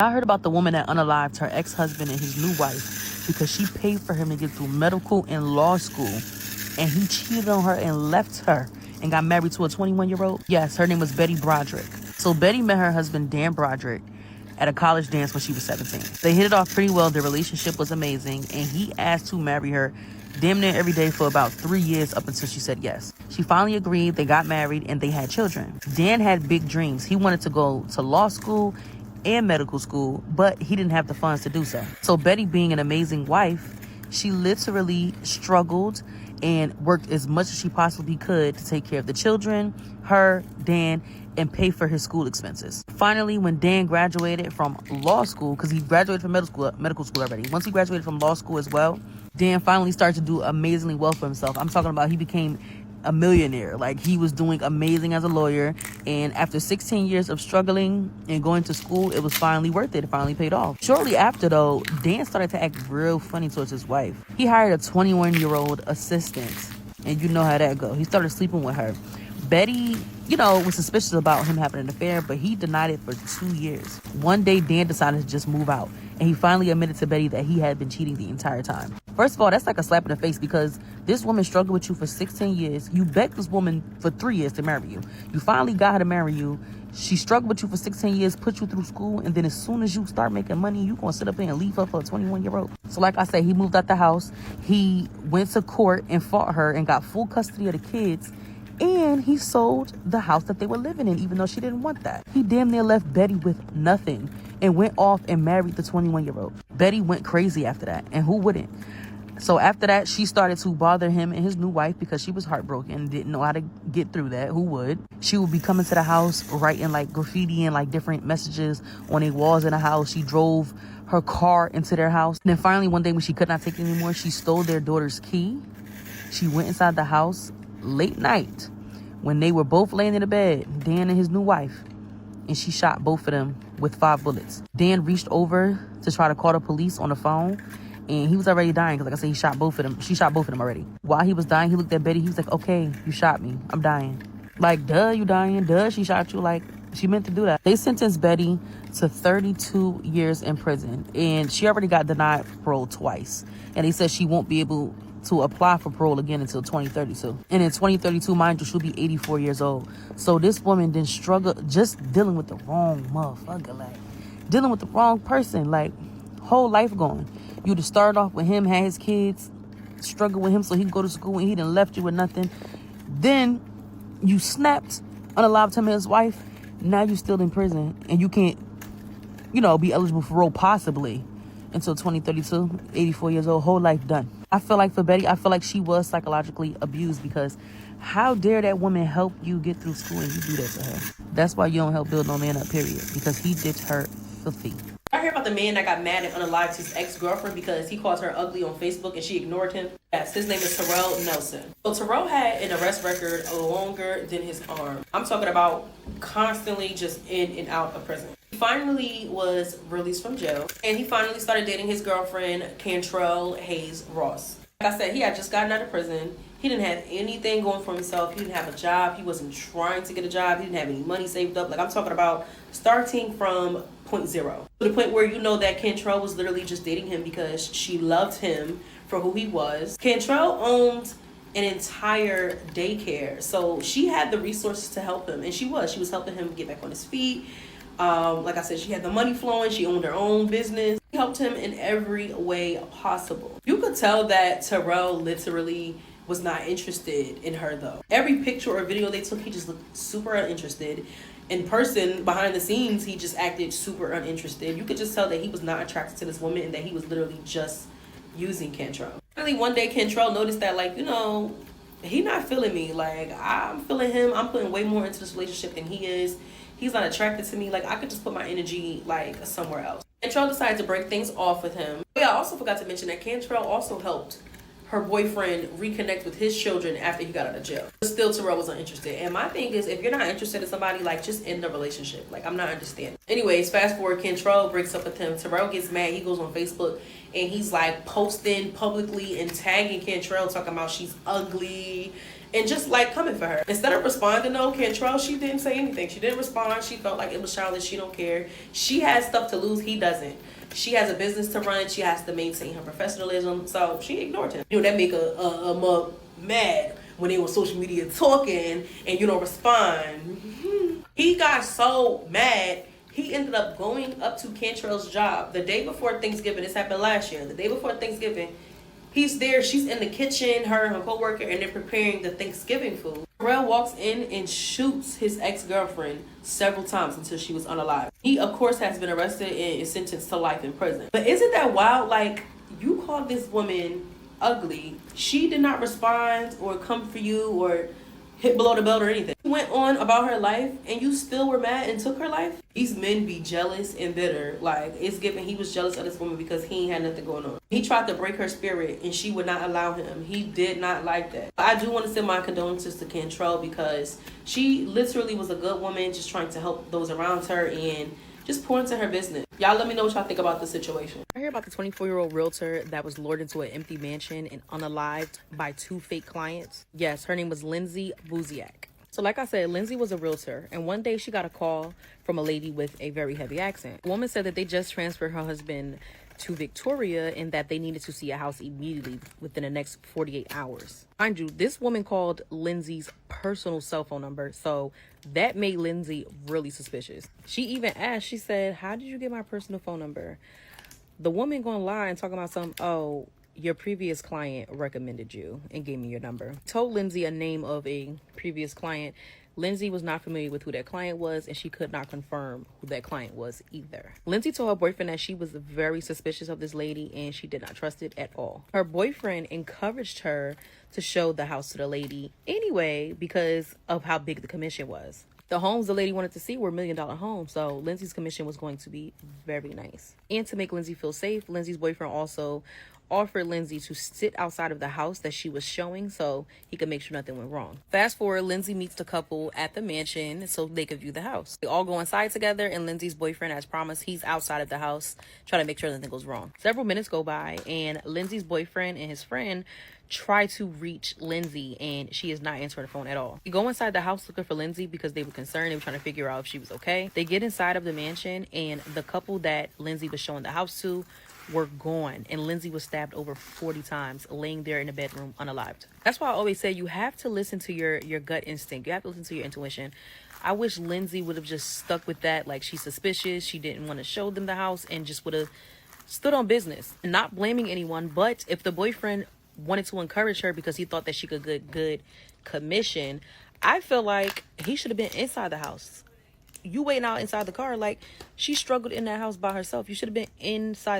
I heard about the woman that unalived her ex-husband and his new wife because she paid for him to get through medical and law school, and he cheated on her and left her and got married to a 21-year-old. Yes, her name was Betty Broderick. So Betty met her husband, Dan Broderick, at a college dance when she was 17. They hit it off pretty well. Their relationship was amazing, and he asked to marry her damn near every day for about 3 years up until she said yes. She finally agreed, they got married, and they had children. Dan had big dreams. He wanted to go to law school and medical school, but he didn't have the funds to do so. So Betty, being an amazing wife, she literally struggled and worked as much as she possibly could to take care of the children, her, Dan, and pay for his school expenses. Finally, when Dan graduated from law school, because he graduated from medical school already. Once he graduated from law school as well, Dan finally started to do amazingly well for himself. I'm talking about he became a millionaire. Like, he was doing amazing as a lawyer, and after 16 years of struggling and going to school, it was finally worth it. It finally paid off. Shortly after, though, Dan started to act real funny towards his wife. He hired a 21-year-old assistant, and you know how that go. He started sleeping with her. Betty, was suspicious about him having an affair, but he denied it for 2 years. One day, Dan decided to just move out, and he finally admitted to Betty that he had been cheating the entire time. First of all, that's like a slap in the face, because this woman struggled with you for 16 years. You begged this woman for 3 years to marry you. You finally got her to marry you. She struggled with you for 16 years, put you through school, and then as soon as you start making money, you gonna sit up there and leave her for a 21-year-old. So like I said, he moved out the house. He went to court and fought her and got full custody of the kids. And he sold the house that they were living in, even though she didn't want that. He damn near left Betty with nothing and went off and married the 21-year-old. Betty went crazy after that, and who wouldn't? So after that, she started to bother him and his new wife because she was heartbroken and didn't know how to get through that. Who would? She would be coming to the house, writing like graffiti and like different messages on the walls in the house. She drove her car into their house. And then finally, one day when she could not take it anymore, she stole their daughter's key. She went inside the house late night when they were both laying in the bed, Dan and his new wife, and she shot both of them with 5 bullets. Dan reached over to try to call the police on the phone, and he was already dying because, like I said, she shot both of them already. While he was dying, he looked at Betty. He was like, okay, you shot me, I'm dying. Like, duh, you dying? Duh, she shot you. Like, she meant to do that. They sentenced Betty to 32 years in prison, and she already got denied parole twice, and they said she won't be able to apply for parole again until 2032. And in 2032, mind you, she'll be 84 years old. So this woman didn't struggle just dealing with the wrong motherfucker, like dealing with the wrong person, like whole life gone. You just started off with him, had his kids, struggled with him so he could go to school, and he done left you with nothing. Then you snapped, unalived him and his wife. Now you still in prison, and you can't, be eligible for parole possibly until 2032, 84 years old, whole life done. I feel like for Betty, I feel like she was psychologically abused, because how dare that woman help you get through school and you do that to her? That's why you don't help build no man up, period, because he ditched her filthy. I heard about the man that got mad and unalived his ex-girlfriend because he called her ugly on Facebook and she ignored him. Yes, his name is Terrell Nelson. So Terrell had an arrest record longer than his arm. I'm talking about constantly just in and out of prison. He finally was released from jail, and he finally started dating his girlfriend, Cantrell Hayes Ross. Like I said, he had just gotten out of prison. He didn't have anything going for himself. He didn't have a job. He wasn't trying to get a job. He didn't have any money saved up. Like, I'm talking about starting from point zero. To the point where that Cantrell was literally just dating him because she loved him for who he was. Cantrell owned an entire daycare, so she had the resources to help him, and she was helping him get back on his feet. Like I said, she had the money flowing. She owned her own business. She helped him in every way possible. You could tell that Terrell literally was not interested in her, though. Every picture or video they took, he just looked super uninterested. In person, behind the scenes, he just acted super uninterested. You could just tell that he was not attracted to this woman and that he was literally just using Cantrell. Finally, one day, Cantrell noticed that, he not feeling me. Like, I'm feeling him. I'm putting way more into this relationship than he is. He's not attracted to me. Like, I could just put my energy, somewhere else. Cantrell decided to break things off with him. Yeah, I also forgot to mention that Cantrell also helped her boyfriend reconnect with his children after he got out of jail. But still, Terrell was uninterested. And my thing is, if you're not interested in somebody, just end the relationship. I'm not understanding. Anyways, fast forward, Cantrell breaks up with him. Terrell gets mad. He goes on Facebook and he's posting publicly and tagging Cantrell, talking about she's ugly and just like coming for her. Instead of responding though, Cantrell, she didn't say anything. She didn't respond. She felt like it was childish. She don't care. She has stuff to lose. He doesn't. She has a business to run. She has to maintain her professionalism. So she ignored him. You know, that make a mug mad when they were social media talking and you don't respond. He got so mad, he ended up going up to Cantrell's job the day before Thanksgiving. This happened last year. The day before Thanksgiving, he's there. She's in the kitchen, her and her coworker, and they're preparing the Thanksgiving food. Terrell walks in and shoots his ex-girlfriend several times until she was unalive. He, of course, has been arrested and is sentenced to life in prison. But isn't that wild? Like, you called this woman ugly. She did not respond or come for you or hit below the belt or anything. She went on about her life and you still were mad and took her life? These men be jealous and bitter. Like, it's given he was jealous of this woman because he ain't had nothing going on. He tried to break her spirit and she would not allow him. He did not like that. I do want to send my condolences to Cantrell because she literally was a good woman just trying to help those around her and just pour into her business. Y'all let me know what y'all think about the situation. I hear about the 24-year-old realtor that was lured into an empty mansion and unalived by 2 fake clients. Yes, her name was Lindsay Buziak. So like I said, Lindsay was a realtor, and one day she got a call from a lady with a very heavy accent. The woman said that they just transferred her husband to Victoria and that they needed to see a house immediately within the next 48 hours. Mind you, this woman called Lindsay's personal cell phone number, so that made Lindsay really suspicious. She even asked, she said, "How did you get my personal phone number?" The woman gonna lie and talking about some, "Oh, your previous client recommended you and gave me your number." Told Lindsay a name of a previous client. Lindsay was not familiar with who that client was, and she could not confirm who that client was either. Lindsay told her boyfriend that she was very suspicious of this lady and she did not trust it at all. Her boyfriend encouraged her to show the house to the lady anyway because of how big the commission was. The homes the lady wanted to see were $1 million homes, so Lindsay's commission was going to be very nice. And to make Lindsay feel safe, Lindsay's boyfriend also offered Lindsay to sit outside of the house that she was showing so he could make sure nothing went wrong. Fast forward, Lindsay meets the couple at the mansion so they could view the house. They all go inside together, and Lindsay's boyfriend, as promised, he's outside of the house trying to make sure nothing goes wrong. Several minutes go by, and Lindsay's boyfriend and his friend try to reach Lindsay, and she is not answering the phone at all. They go inside the house looking for Lindsay because they were concerned. They were trying to figure out if she was okay. They get inside of the mansion, and the couple that Lindsay was showing the house to were gone, and Lindsay was stabbed over 40 times laying there in the bedroom unalived. That's why I always say you have to listen to your gut instinct. You have to listen to your intuition. I wish Lindsay would have just stuck with that. Like, she's suspicious, she didn't want to show them the house, and just would have stood on business. Not blaming anyone, but if the boyfriend wanted to encourage her because he thought that she could get good commission, I feel like he should have been inside the house. You waiting out inside the car, like, she struggled in that house by herself. You should have been inside